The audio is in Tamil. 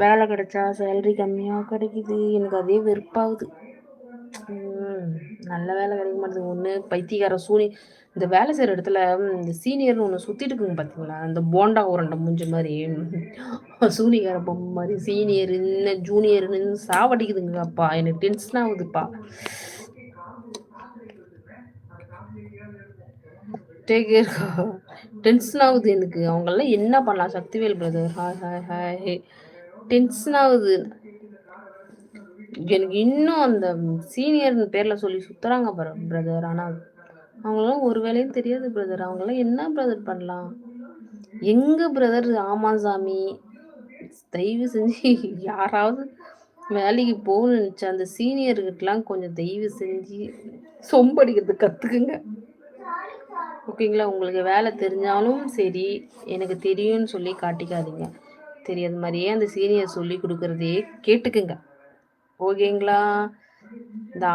வேலை கிடைச்சா சேலரி கம்மியாக கிடைக்குது, எனக்கு அதே வெறுப்பாகுது. நல்ல வேலை கிடைக்க மாட்டேங்குது. ஒன்று பைத்தியக்கார இந்த வேலை செய்கிற இடத்துல இந்த சீனியர்னு ஒன்று சுற்றிட்டு இருக்குங்க பார்த்தீங்களா, இந்த போண்டா உருண்டை மூஞ்ச மாதிரி சூனியக்கார பொம்மை மாதிரி சீனியர் என்ன ஜூனியர்னு சாவடிக்குதுங்க. அப்பா எனக்கு டென்ஷன் ஆகுதுப்பா. Take care. டென்ஷன் ஆகுது எனக்கு. அவங்கெல்லாம் என்ன பண்ணலாம்? Sakthivel brother hi hi hi. Tension ஆகுது எனக்கு. இன்னும் அந்த சீனியர்னு பேரில் சொல்லி சுற்றுறாங்க பிரதர். ஆனால் அவங்களாம் ஒரு வேலையும் தெரியாது பிரதர். அவங்களாம் என்ன பிரதர் பண்ணலாம்? எங்க பிரதர்? ஆமாம் சாமி, தயவு செஞ்சு யாராவது வேலைக்கு போகணும்னு நினச்சா அந்த சீனியர்கிட்டலாம் கொஞ்சம் தயவு செஞ்சு சொம்படிக்கிறது கற்றுக்குங்க. ஓகேங்களா? உங்களுக்கு வேலை தெரிஞ்சாலும் சரி, எனக்கு தெரியும்னு சொல்லி காட்டிக்காதீங்க. தெரியாத மாதிரியே அந்த சீனியர் சொல்லி கொடுக்குறதையே கேட்டுக்குங்க. ஓகேங்களா? இந்த